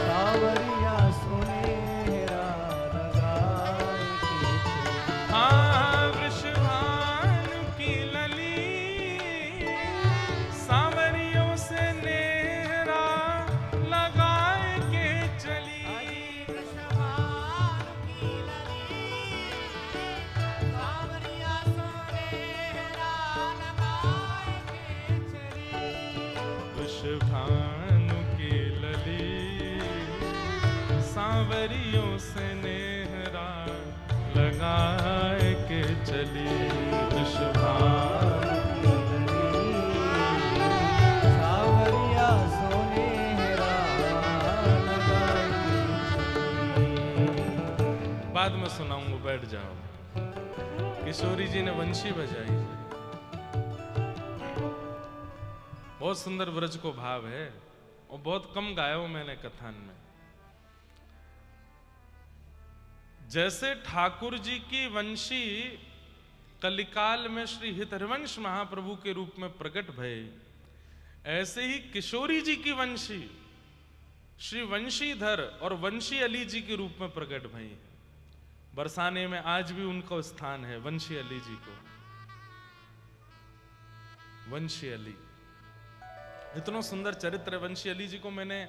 सावरिया सुनेहरा लगाए के चली। हाँ वृषभानु की लली, सांवरियों से नेहरा लगाए के चली। वृषभानु की लली, सांवरियों से नेहरा लगाए के चली। वृषभानु सावरिया सुनेहरा लगाए के चली। बाद में सुनाऊंगा, बैठ जाओ। किशोरी जी ने वंशी बजाई, बहुत सुंदर ब्रज को भाव है और बहुत कम गाया हूं मैंने कथान में। जैसे ठाकुर जी की वंशी कलिकाल में श्री हितहरिवंश महाप्रभु के रूप में प्रकट भये, ऐसे ही किशोरी जी की वंशी श्री वंशीधर और वंशी अली जी के रूप में प्रकट भई। बरसाने में आज भी उनका स्थान है, वंशी अली जी को। वंशी अली इतना सुंदर चरित्र है। वंशी अली जी को मैंने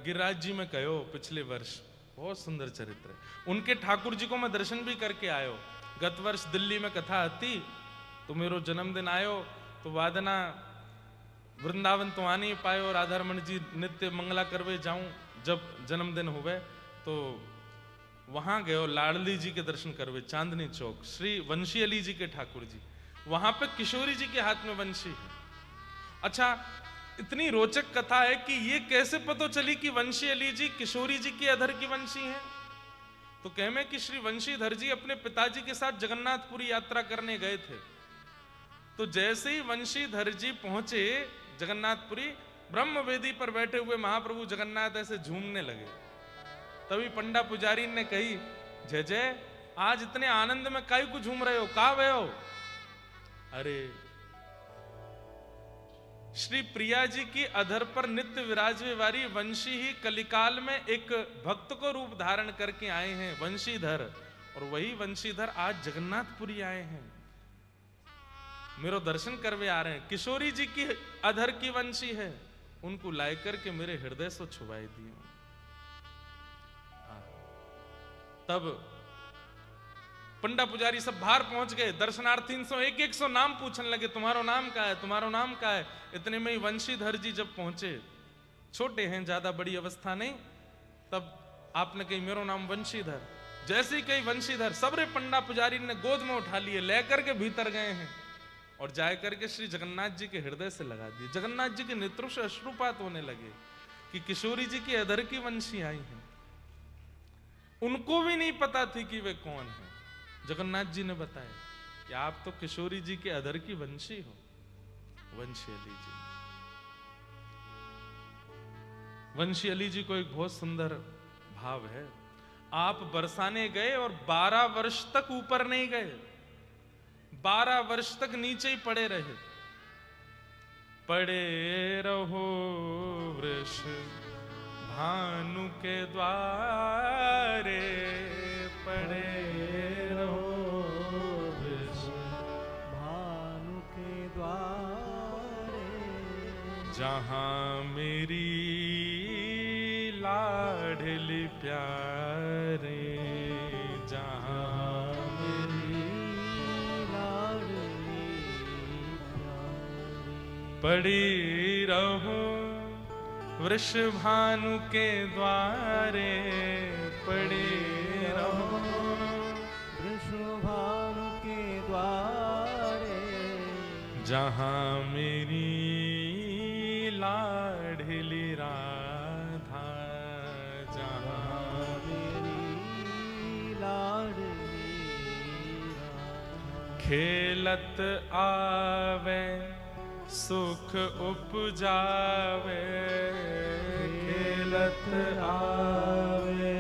गिरिराज जी में कहो पिछले वर्ष, बहुत सुंदर चरित्र है उनके। ठाकुर जी को मैं दर्शन भी करके आयो। गत वर्ष दिल्ली में कथा आती तो मेरो जन्मदिन आयो तो वादना वृंदावन तो आ नहीं पायो, राधारमण जी नित्य मंगला करवे जाऊं जब जन्मदिन हुए तो वहां गयो लाडली जी के दर्शन करवे, चांदनी चौक श्री वंशी अली जी के ठाकुर जी, वहां पे किशोरी जी के हाथ में वंशी है। अच्छा, इतनी रोचक कथा है कि ये कैसे पता चली कि वंशी अली जी किशोरी जी के अधर की वंशी हैं। तो कहमे कि श्री वंशीधर जी अपने पिताजी के साथ जगन्नाथपुरी यात्रा करने गए थे। तो जैसे ही वंशीधर जी पहुंचे जगन्नाथपुरी, ब्रह्म वेदी पर बैठे हुए महाप्रभु जगन्नाथ ऐसे झूमने लगे। तभी पंडा पुजारी ने कही, जय जय, आज इतने आनंद में काहे को झूम रहे हो, कहां गए हो? अरे श्री प्रिया जी की अधर पर नित्य विराजने वाली वंशी ही कलिकाल में एक भक्त को रूप धारण करके आए हैं, वंशीधर। और वही वंशीधर आज जगन्नाथपुरी आए हैं, मेरे दर्शन करवे आ रहे हैं। किशोरी जी की अधर की वंशी है, उनको लाए करके मेरे हृदय से छुपाई दिए। तब पंडा पुजारी सब बाहर पहुंच गए। दर्शनार्थी एक सौ नाम पूछने लगे, तुम्हारा नाम क्या है, तुम्हारा नाम क्या है। इतने में ही वंशीधर जी जब पहुंचे, छोटे हैं, ज्यादा बड़ी अवस्था नहीं, तब आपने कही मेरा नाम वंशीधर। जैसे ही कही वंशीधर, सबरे पंडा पुजारी ने गोद में उठा लिए, लेकर के भीतर गए हैं और जाए करके श्री जगन्नाथ जी के हृदय से लगा दिए। जगन्नाथ जी के नेत्रों से अश्रुपात होने लगे कि किशोरी जी की अधर की वंशी आई है। उनको भी नहीं पता थी कि वे कौन है। जगन्नाथ जी ने बताया कि आप तो किशोरी जी के अधर की वंशी हो, वंशी अली जी। वंशी अली जी को एक बहुत सुंदर भाव है। आप बरसाने गए और 12 वर्ष तक ऊपर नहीं गए, 12 वर्ष तक नीचे ही पड़े रहे। पड़े रहो वृष भानु के द्वारे, पड़े रहो वृष भानु के द्वारे, जहां मेरी लाडली प्यारे, जहां मेरी लाडली प्यारी। पड़ी रहो वृषभानु के द्वारे, पड़े रहो वृषभानु के द्वारे, जहां मेरी लाडली राधा, जहां मेरी लाडली राधा। खेलत आवे सुख उपजावे, खेलत आवे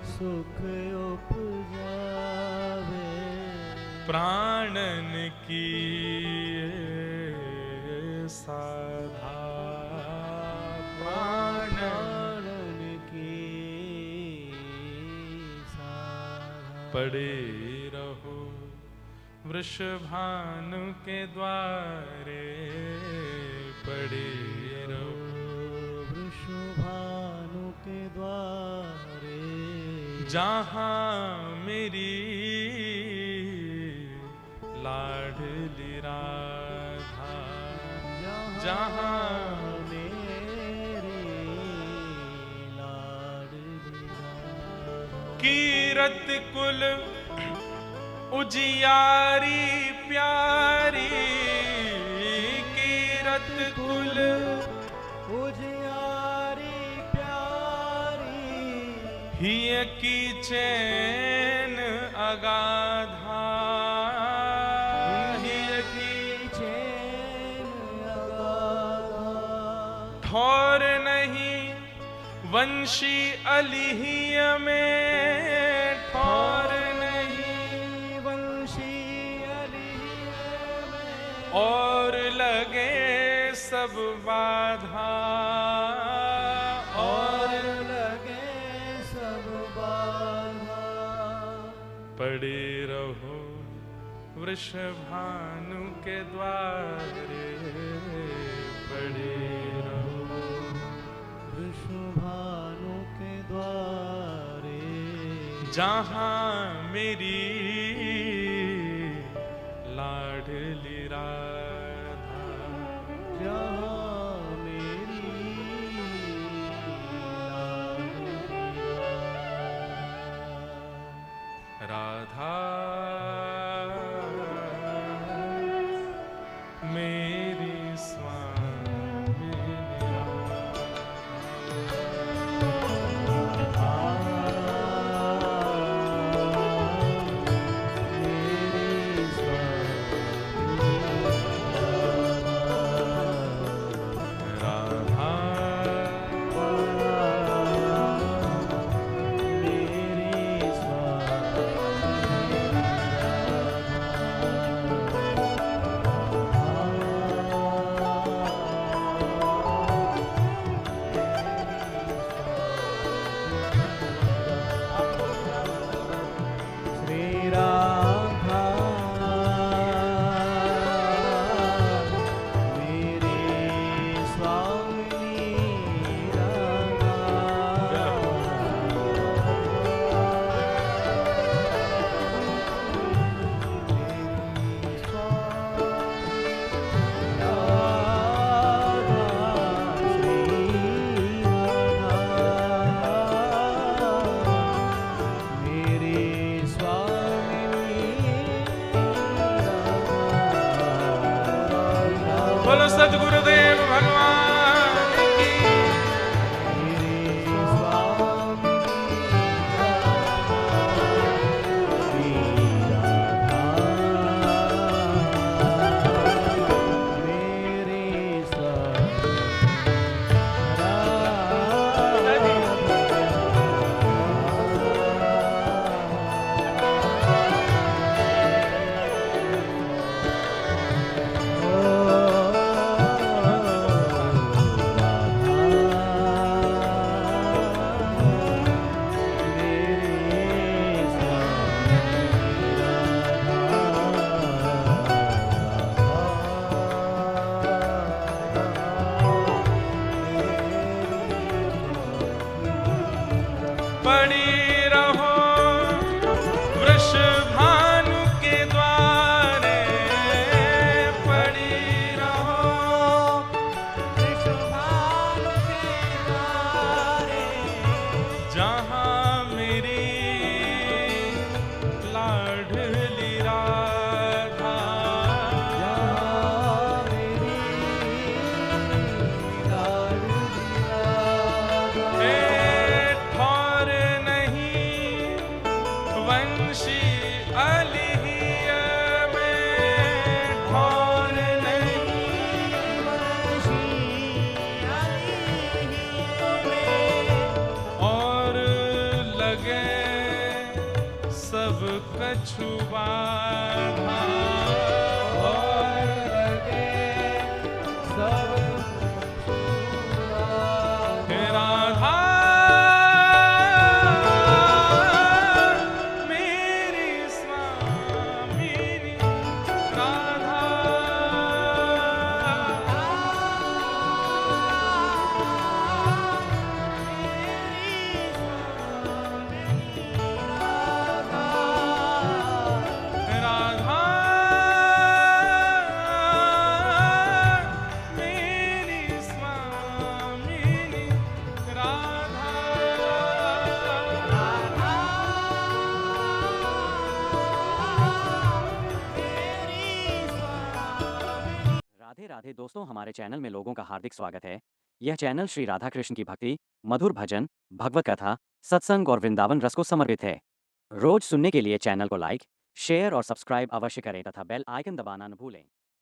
सुख उपजावे, प्राणन की साधा, प्राणन की साधा। पड़े रहो वृषभानु के द्वारे, पड़े रहो वृषभानु के द्वारे, जहां मेरी लाडली राधा, जहां मेरी लाडली राधा। कीरत कुल उजियारी प्यारी, कीरत कुल उजियारी प्यारी, हिय की चैन अगाधा, हिय की चैन अगाधा। ठौर नहीं वंशी अलिहिय में, ठौर नहीं वंशी अलिहिय में, और लगे सब बाधा, और लगे सब बाधा। पड़े रहो वृषभानु के द्वारे, पड़े रहो वृषभानु के द्वारे, जहां मेरी लाडली राधा, जहां मेरी लाडली राधा मेरी स्वामिनी राधा। बोलो सदगुरुदेव भगवान की। पड़ी रहो वृषभानु के द्वारे, पड़ी रहो वृषभानु के द्वारे, जहाँ मेरी लाडली राधा, जहाँ मेरी लाडली राधा, ठौर नहीं वंशी अलिहिया में, ठौर नहीं वंशी अलिहिया में, और लगे सब कछु बाधा, और लगे सब हे राधा मेरी स्वामिनी राधा, राधा मेरी स्वामिनी राधा, राधे राधे दोस्तों, हमारे चैनल में लोगों का हार्दिक स्वागत है। यह चैनल श्री राधा कृष्ण की भक्ति, मधुर भजन, भगवत कथा, सत्संग और वृंदावन रस को समर्पित है। रोज सुनने के लिए चैनल को लाइक, शेयर और सब्सक्राइब अवश्य करें तथा बेल आइकन दबाना न भूलें।